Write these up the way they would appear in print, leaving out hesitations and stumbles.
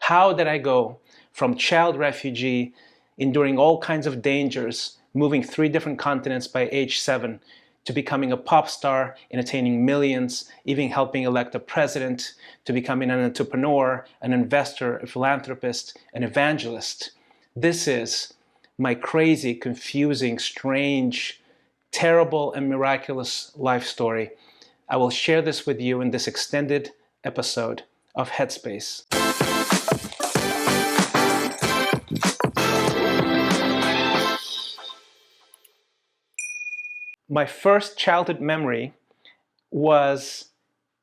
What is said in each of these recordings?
How did I go from child refugee, enduring all kinds of dangers, moving 3 different continents by age 7, to becoming a pop star, entertaining millions, even helping elect a president, to becoming an entrepreneur, an investor, a philanthropist, an evangelist? This is my crazy, confusing, strange, terrible, and miraculous life story. I will share this with you in this extended episode of Headspace. My first childhood memory was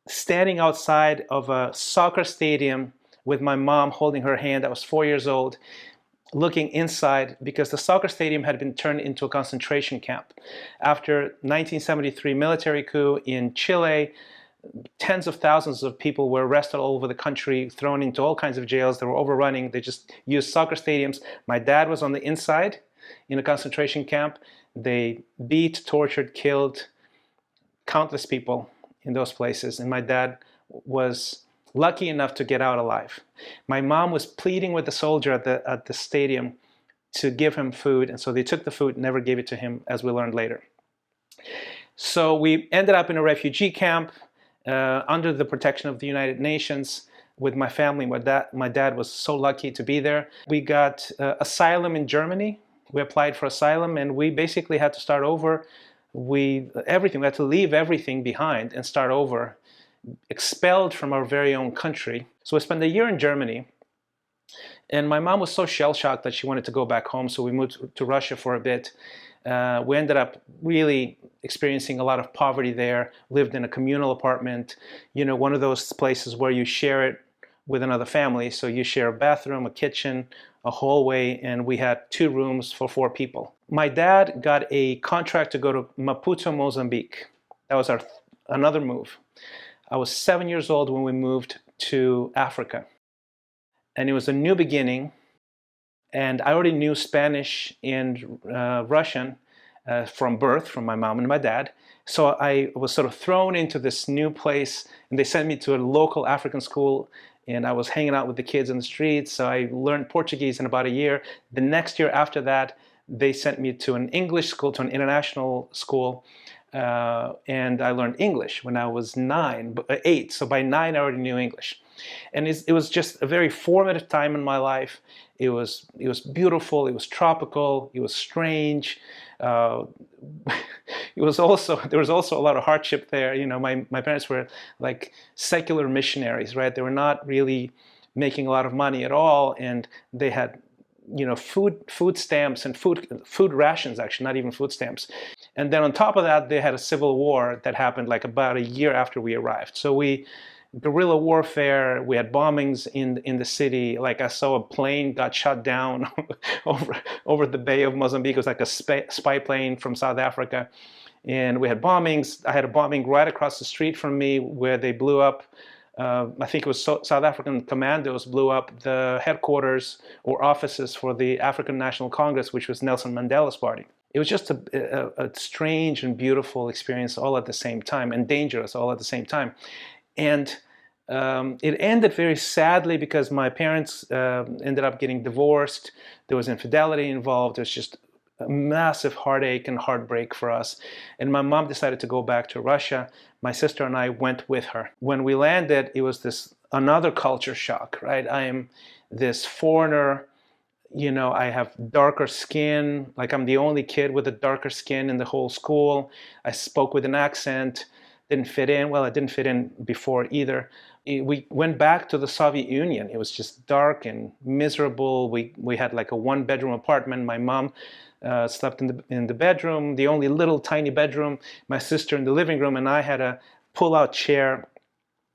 standing outside of a soccer stadium with my mom holding her hand. I was 4 years old, looking inside because the soccer stadium had been turned into a concentration camp. After 1973 military coup in Chile, tens of thousands of people were arrested all over the country, thrown into all kinds of jails. They were overrunning. They just used soccer stadiums. My dad was on the inside in a concentration camp. They beat, tortured, killed countless people in those places. And my dad was lucky enough to get out alive. My mom was pleading with the soldier at the stadium to give him food. And so they took the food, never gave it to him, as we learned later. So we ended up in a refugee camp under the protection of the United Nations with my family. My dad was so lucky to be there. We got asylum in Germany. We applied for asylum, and we basically had to start over. We had to leave everything behind and start over, expelled from our very own country. So we spent a year in Germany, and my mom was so shell-shocked that she wanted to go back home, so we moved to Russia for a bit. We ended up really experiencing a lot of poverty there, lived in a communal apartment, one of those places where you share it with another family. So you share a bathroom, a kitchen, a hallway, and we had 2 rooms for 4 people. My dad got a contract to go to Maputo, Mozambique. That was another move. I was 7 years old when we moved to Africa. And it was a new beginning. And I already knew Spanish and Russian from birth, from my mom and my dad. So I was sort of thrown into this new place, and they sent me to a local African school, and I was hanging out with the kids in the streets. So I learned Portuguese in about a year. The next year after that, they sent me to an English school, to an international school, and I learned English when I was 8. So by 9, I already knew English. And it was just a very formative time in my life. It was beautiful. It was tropical. It was strange. There was also a lot of hardship there. My parents were like secular missionaries, right? They were not really making a lot of money at all, and they had food stamps and food rations, actually, not even food stamps. And then on top of that, they had a civil war that happened like about a year after we arrived. So guerrilla warfare, we had bombings in the city. Like I saw a plane got shot down over the Bay of Mozambique. It was like a spy plane from South Africa. And we had bombings. I had a bombing right across the street from me where they blew up, I think it was South African commandos blew up the headquarters or offices for the African National Congress, which was Nelson Mandela's party. It was just a strange and beautiful experience all at the same time, and dangerous all at the same time. And it ended very sadly because my parents ended up getting divorced. There was infidelity involved. There was just a massive heartache and heartbreak for us. And my mom decided to go back to Russia. My sister and I went with her. When we landed, it was another culture shock, right? I am this foreigner. I have darker skin. Like I'm the only kid with a darker skin in the whole school. I spoke with an accent. Didn't fit in. Well, I didn't fit in before either. We went back to the Soviet Union. It was just dark and miserable. We had like a 1-bedroom apartment. My mom slept in the bedroom, the only little tiny bedroom. My sister in the living room, and I had a pull-out chair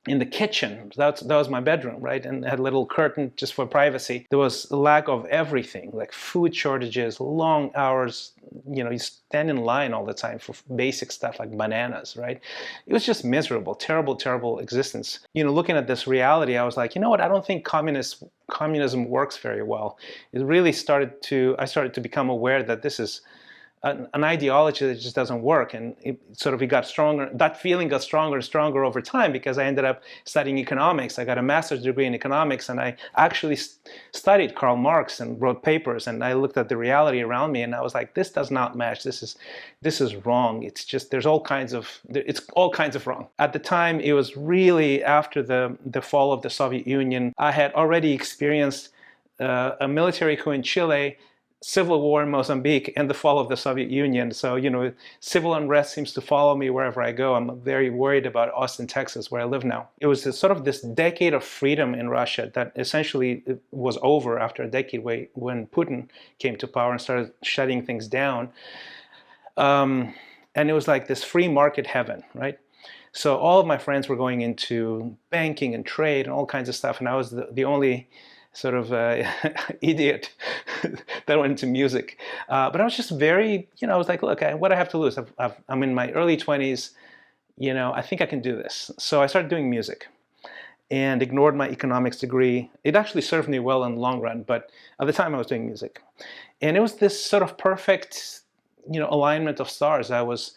in the kitchen. That was my bedroom, right? And it had a little curtain just for privacy. There was a lack of everything, like food shortages, long hours. You stand in line all the time for basic stuff like bananas, right? It was just miserable, terrible, terrible existence. Looking at this reality, I was like, you know what? I don't think communism works very well. I started to become aware that this is an ideology that just doesn't work. And it got stronger. That feeling got stronger and stronger over time because I ended up studying economics. I got a master's degree in economics, and I actually studied Karl Marx and wrote papers. And I looked at the reality around me, and I was like, this does not match. This is wrong. It's just it's all kinds of wrong. At the time, it was really after the fall of the Soviet Union. I had already experienced a military coup in Chile, civil war in Mozambique, and the fall of the Soviet Union. So, civil unrest seems to follow me wherever I go. I'm very worried about Austin, Texas, where I live now. It was this decade of freedom in Russia that essentially was over after a decade when Putin came to power and started shutting things down. And it was like this free market heaven, right? So all of my friends were going into banking and trade and all kinds of stuff, and I was the only sort of idiot that went into music. But I was just very, I was like, look, what I have to lose? I'm in my early 20s, I think I can do this. So I started doing music and ignored my economics degree. It actually served me well in the long run, but at the time I was doing music. And it was this sort of perfect, alignment of stars. I was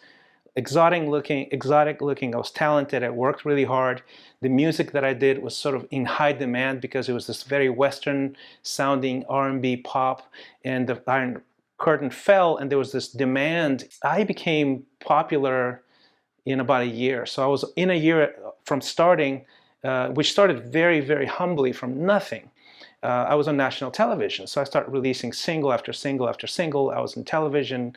exotic looking, I was talented, I worked really hard. The music that I did was sort of in high demand because it was this very Western sounding R&B pop, and the Iron Curtain fell and there was this demand. I became popular in about a year. So I was in a year from starting, which started very, very humbly from nothing. I was on national television. So I started releasing single after single after single. I was in television,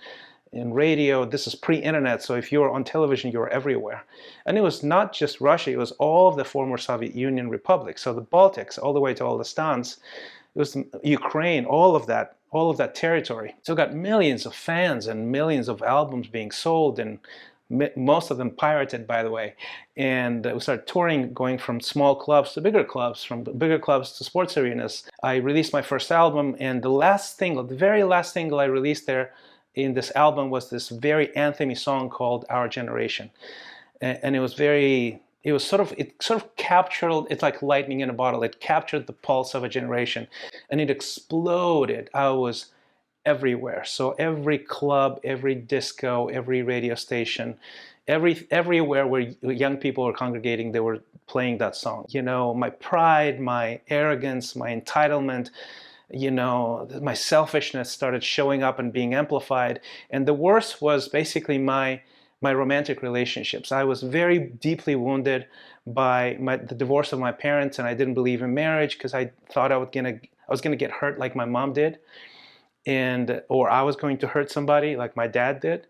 in radio. This is pre-internet, so if you were on television, you were everywhere. And it was not just Russia, it was all of the former Soviet Union republics. So the Baltics, all the way to all the stans. It was Ukraine, all of that territory. So it got millions of fans and millions of albums being sold, and most of them pirated, by the way. And we started touring, going from small clubs to bigger clubs, from bigger clubs to sports arenas. I released my first album, and the very last single I released there in this album was this very anthemy song called Our Generation. And it sort of captured, it's like lightning in a bottle. It captured the pulse of a generation, and it exploded. I was everywhere. So every club, every disco, every radio station, everywhere where young people were congregating, they were playing that song. My pride, my arrogance, my entitlement, my selfishness started showing up and being amplified. And the worst was basically my romantic relationships. I was very deeply wounded by the divorce of my parents, and I didn't believe in marriage because I thought I was gonna get hurt like my mom did, or I was going to hurt somebody like my dad did.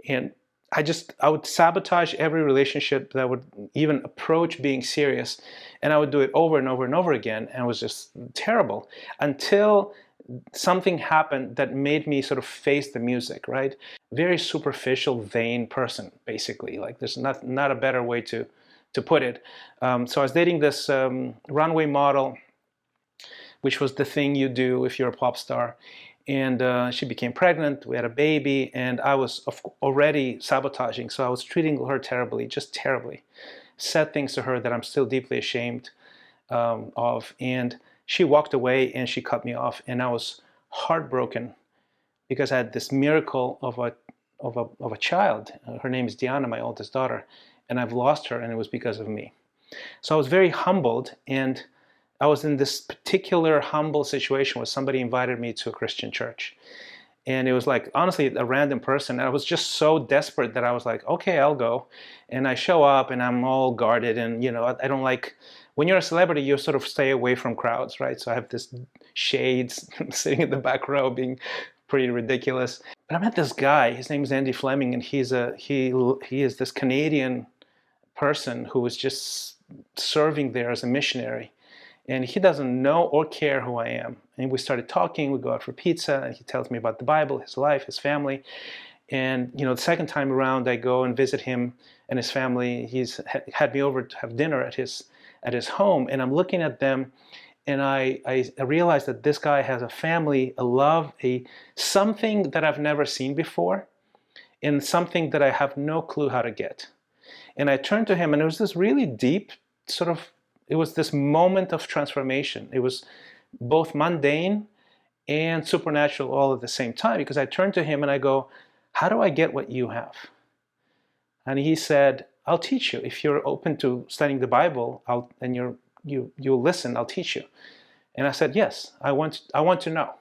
And I would sabotage every relationship that would even approach being serious. And I would do it over and over and over again. And it was just terrible until something happened that made me sort of face the music, right? Very superficial, vain person, basically. Like there's not a better way to put it. So I was dating this runway model, which was the thing you do if you're a pop star. And she became pregnant, we had a baby, and I was already sabotaging. So I was treating her terribly, just terribly. Said things to her that I'm still deeply ashamed of. And she walked away and she cut me off. And I was heartbroken because I had this miracle of a child. Her name is Diana, my oldest daughter. And I've lost her, and it was because of me. So I was very humbled, and I was in this particular humble situation where somebody invited me to a Christian church. And it was like, honestly, a random person. I was just so desperate that I was like, okay, I'll go. And I show up and I'm all guarded. And, I don't like, when you're a celebrity, you sort of stay away from crowds, right? So I have this shades sitting in the back row being pretty ridiculous. But I met this guy, his name is Andy Fleming, and he is this Canadian person who was just serving there as a missionary. And he doesn't know or care who I am. And we started talking, we go out for pizza, and he tells me about the Bible, his life, his family. And, the second time around, I go and visit him and his family. He's had me over to have dinner at his home, and I'm looking at them, and I realize that this guy has a family, a love, something that I've never seen before, and something that I have no clue how to get. And I turned to him, and it was this really deep it was this moment of transformation. It was both mundane and supernatural all at the same time, because I turned to him and I go, How do I get what you have? And he said, I'll teach you. If you're open to studying the Bible, you'll listen, I'll teach you. And I said, yes, I want to know.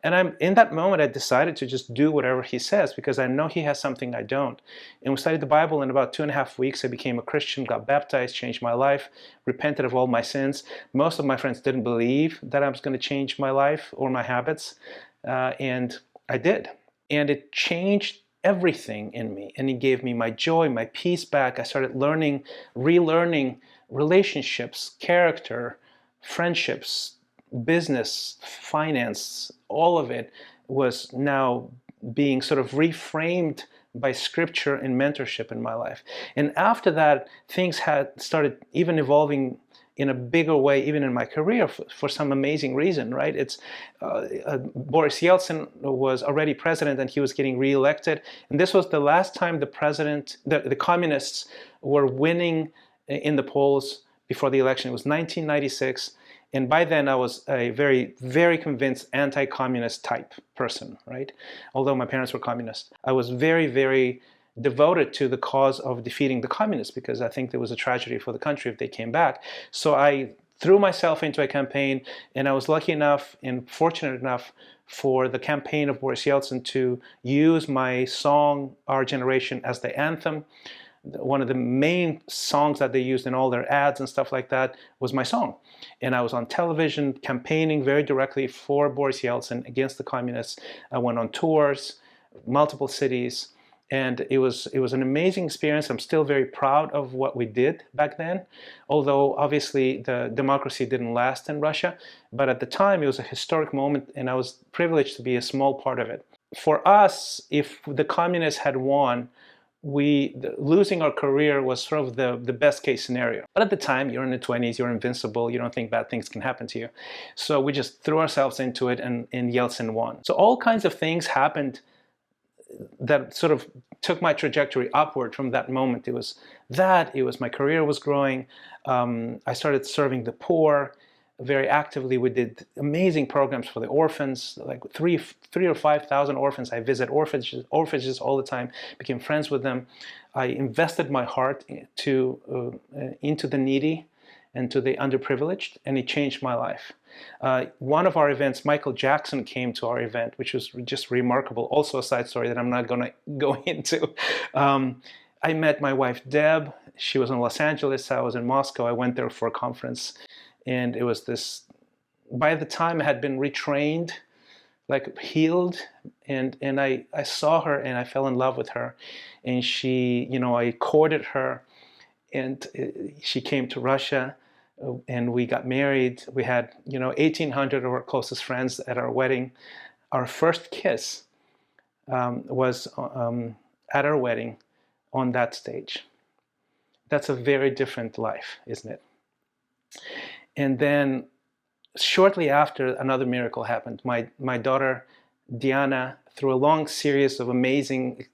And in that moment, I decided to just do whatever he says, because I know he has something I don't. And we studied the Bible. In about 2.5 weeks, I became a Christian, got baptized, changed my life, repented of all my sins. Most of my friends didn't believe that I was going to change my life or my habits, and I did. And it changed everything in me, and it gave me my joy, my peace back. I started relearning relationships, character, friendships, business, finance. All of it was now being sort of reframed by scripture and mentorship in my life. And after that, things had started even evolving in a bigger way, even in my career, for some amazing reason, right? It's Boris Yeltsin was already president, and he was getting reelected. And this was the last time the communists were winning in the polls before the election. It was 1996. And by then, I was a very, very convinced anti-communist type person, right? Although my parents were communists. I was very, very devoted to the cause of defeating the communists, because I think there was a tragedy for the country if they came back. So I threw myself into a campaign, and I was lucky enough and fortunate enough for the campaign of Boris Yeltsin to use my song, Our Generation, as the anthem. One of the main songs that they used in all their ads and stuff like that was my song. And I was on television campaigning very directly for Boris Yeltsin against the communists. I went on tours, multiple cities, and it was an amazing experience. I'm still very proud of what we did back then, although obviously the democracy didn't last in Russia. But at the time, it was a historic moment, and I was privileged to be a small part of it. For us, if the communists had won, losing our career was sort of the best case scenario. But at the time, you're in the 20s, you're invincible, you don't think bad things can happen to you. So we just threw ourselves into it, and Yeltsin won. So all kinds of things happened that sort of took my trajectory upward from that moment. It was my career was growing. I started serving the poor very actively. We did amazing programs for the orphans, like 3,000 or 5,000 orphans. I visit orphanages all the time, became friends with them. I invested my heart into the needy and to the underprivileged, and it changed my life. One of our events, Michael Jackson came to our event, which was just remarkable. Also a side story that I'm not going to go into. I met my wife, Deb. She was in Los Angeles. I was in Moscow. I went there for a conference. And it was this, by the time I had been retrained, like healed, and I saw her and I fell in love with her. And I courted her, and she came to Russia, and we got married. We had 1,800 of our closest friends at our wedding. Our first kiss was at our wedding on that stage. That's a very different life, isn't it? And then shortly after, another miracle happened. My daughter, Diana, through a long series of amazing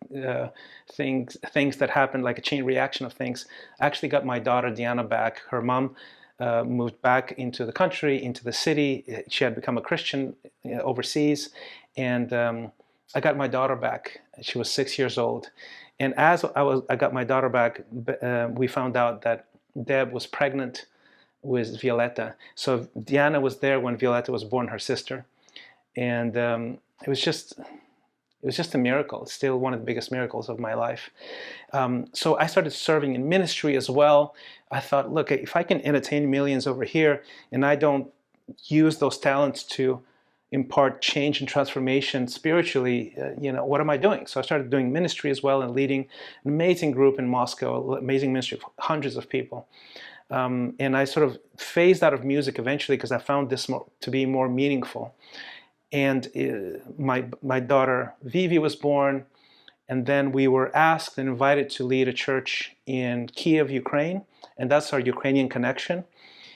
things that happened, like a chain reaction of things, actually got my daughter, Diana, back. Her mom moved back into the country, into the city. She had become a Christian overseas. And I got my daughter back. She was 6 years old. And as I got my daughter back, we found out that Deb was pregnant with Violetta. So Diana was there when Violetta was born, her sister. And it was just a miracle. It's still one of the biggest miracles of my life. So I started serving in ministry as well. I thought, look, if I can entertain millions over here, and I don't use those talents to impart change and transformation spiritually, what am I doing? So I started doing ministry as well, and leading an amazing group in Moscow, amazing ministry of hundreds of people. And I sort of phased out of music eventually because I found this to be more meaningful. And my daughter Vivi was born, and then we were asked and invited to lead a church in Kiev, Ukraine, and that's our Ukrainian connection.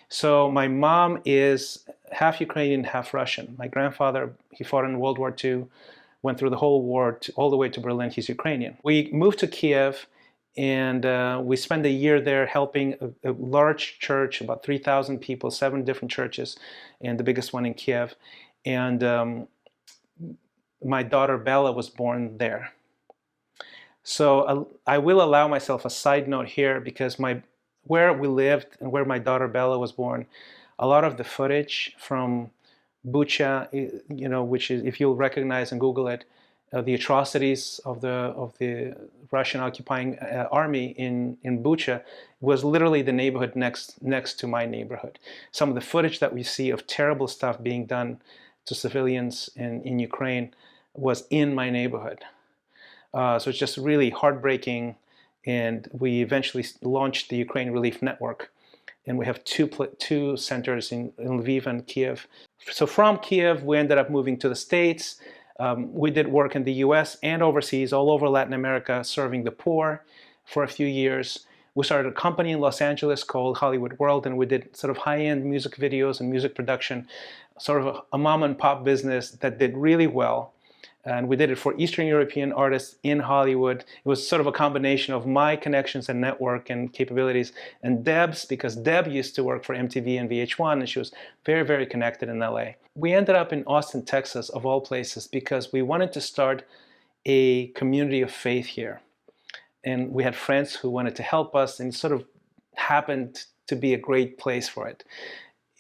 So my mom is half Ukrainian, half Russian. My grandfather, he fought in World War II, went through the whole war all the way to Berlin. He's Ukrainian. We moved to Kiev, and we spent a year there helping a large church, about 3,000 people, 7 different churches, and the biggest one in Kiev. And my daughter Bella was born there. So I will allow myself a side note here, because where we lived and where my daughter Bella was born, a lot of the footage from Bucha, which is, if you'll recognize and Google it, the atrocities of the Russian occupying army in Bucha, was literally the neighborhood next to my neighborhood. Some of the footage that we see of terrible stuff being done to civilians in Ukraine was in my neighborhood. So it's just really heartbreaking. And we eventually launched the Ukraine Relief Network, and we have two centers in Lviv and Kiev. So from Kiev, we ended up moving to the States. We did work in the US and overseas, all over Latin America, serving the poor for a few years. We started a company in Los Angeles called Hollywood World, and we did sort of high-end music videos and music production, sort of a mom and pop business that did really well. And we did it for Eastern European artists in Hollywood. It was sort of a combination of my connections and network and capabilities, and Deb's, because Deb used to work for MTV and VH1, and she was very, very connected in LA. We ended up in Austin, Texas, of all places, because we wanted to start a community of faith here. And we had friends who wanted to help us, and it sort of happened to be a great place for it.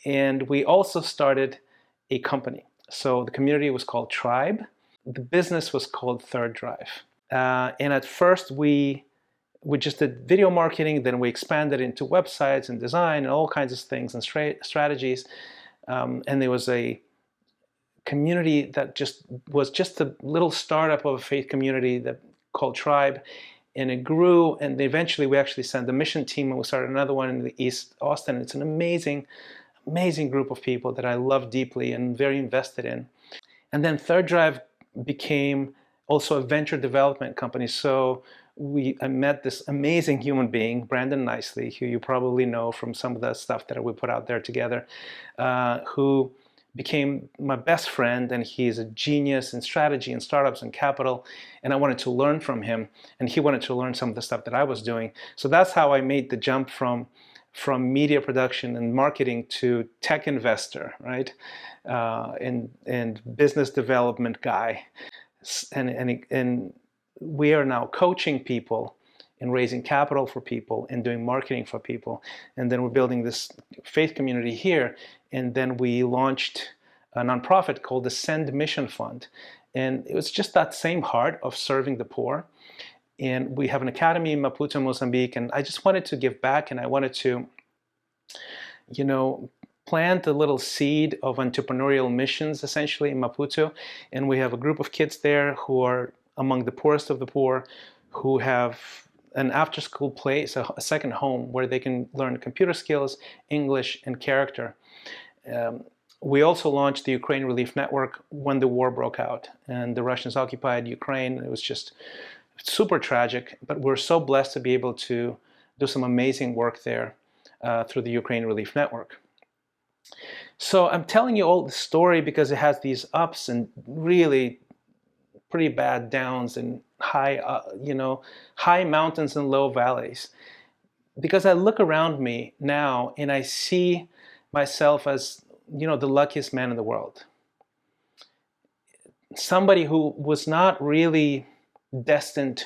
And we also started a company. So the community was called Tribe. The business was called Third Drive. And at first we just did video marketing, then we expanded into websites and design and all kinds of things and strategies. And there was a community that was just a little startup of a faith community called Tribe. And it grew, and eventually we actually sent the mission team, and we started another one in the East Austin. It's an amazing, amazing group of people that I love deeply and very invested in. And then Third Drive became also a venture development company. So I met this amazing human being, Brandon Nicely, who you probably know from some of the stuff that we put out there together, who became my best friend, and he's a genius in strategy and startups and capital, and I wanted to learn from him, and he wanted to learn some of the stuff that I was doing. So that's how I made the jump from media production and marketing to tech investor, right? And business development guy. And we are now coaching people and raising capital for people and doing marketing for people. And then we're building this faith community here. And then we launched a nonprofit called the Send Mission Fund. And it was just that same heart of serving the poor. And we have an academy in Maputo, Mozambique, and I just wanted to give back, and I wanted to, plant a little seed of entrepreneurial missions, essentially, in Maputo. And we have a group of kids there who are among the poorest of the poor, who have an after-school place, a second home, where they can learn computer skills, English, and character. We also launched the Ukraine Relief Network when the war broke out, and the Russians occupied Ukraine. It was just super tragic, but we're so blessed to be able to do some amazing work there through the Ukraine Relief Network. So I'm telling you all the story because it has these ups and really pretty bad downs and high mountains and low valleys. Because I look around me now and I see myself as, the luckiest man in the world. Somebody who was not really destined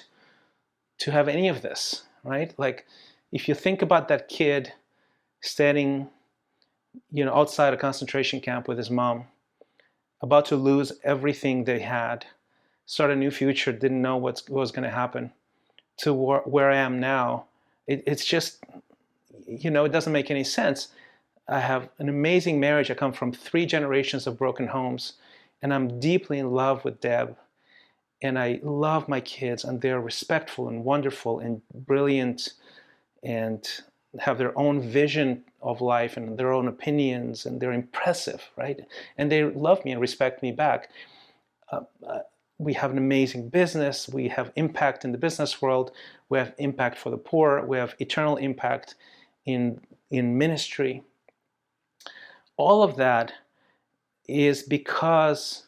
to have any of this, right? Like, if you think about that kid standing, outside a concentration camp with his mom, about to lose everything they had, start a new future, didn't know what was going to happen, to where I am now, it's just, it doesn't make any sense. I have an amazing marriage. I come from 3 generations of broken homes, and I'm deeply in love with Deb. And I love my kids, and they're respectful and wonderful and brilliant and have their own vision of life and their own opinions, and they're impressive, right? And they love me and respect me back. We have an amazing business. We have impact in the business world. We have impact for the poor. We have eternal impact in ministry. All of that is because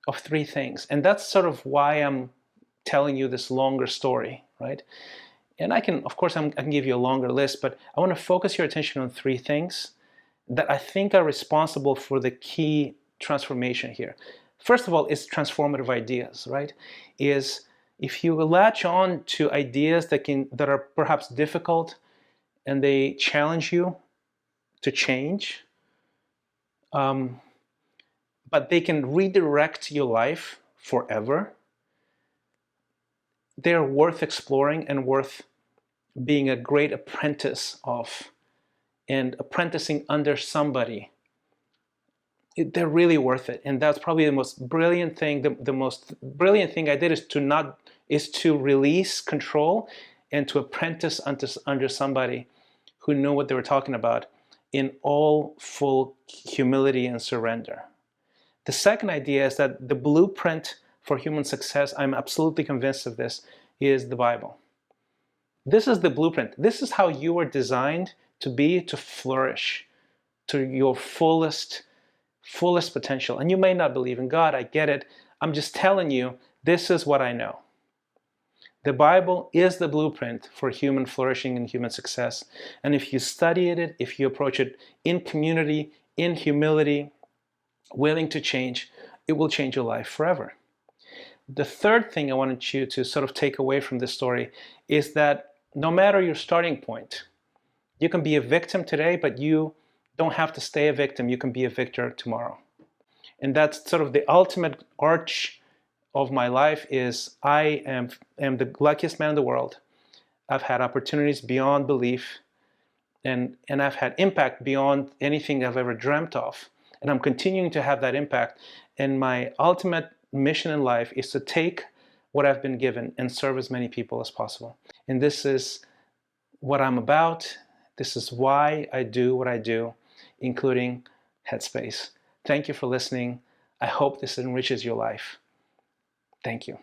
of 3 things. And that's sort of why I'm telling you this longer story, right? And I can give you a longer list, but I want to focus your attention on 3 things that I think are responsible for the key transformation here. First of all, is transformative ideas, right? if you latch on to ideas that are perhaps difficult and they challenge you to change, but they can redirect your life forever, they're worth exploring and worth being a great apprentice of, and apprenticing under somebody. They're really worth it. And that's probably the most brilliant thing. The most brilliant thing I did is to release control and to apprentice under somebody who knew what they were talking about in all full humility and surrender. The second idea is that the blueprint for human success, I'm absolutely convinced of this, is the Bible. This is the blueprint. This is how you are designed to be, to flourish to your fullest potential. And you may not believe in God, I get it. I'm just telling you, this is what I know. The Bible is the blueprint for human flourishing and human success. And if you study it, if you approach it in community, in humility, willing to change, it will change your life forever. The third thing I wanted you to sort of take away from this story is that no matter your starting point, you can be a victim today, but you don't have to stay a victim. You can be a victor tomorrow. And that's sort of the ultimate arch of my life is I am the luckiest man in the world. I've had opportunities beyond belief, and I've had impact beyond anything I've ever dreamt of. And I'm continuing to have that impact. And my ultimate mission in life is to take what I've been given and serve as many people as possible. And this is what I'm about. This is why I do what I do, including Headspace. Thank you for listening. I hope this enriches your life. Thank you.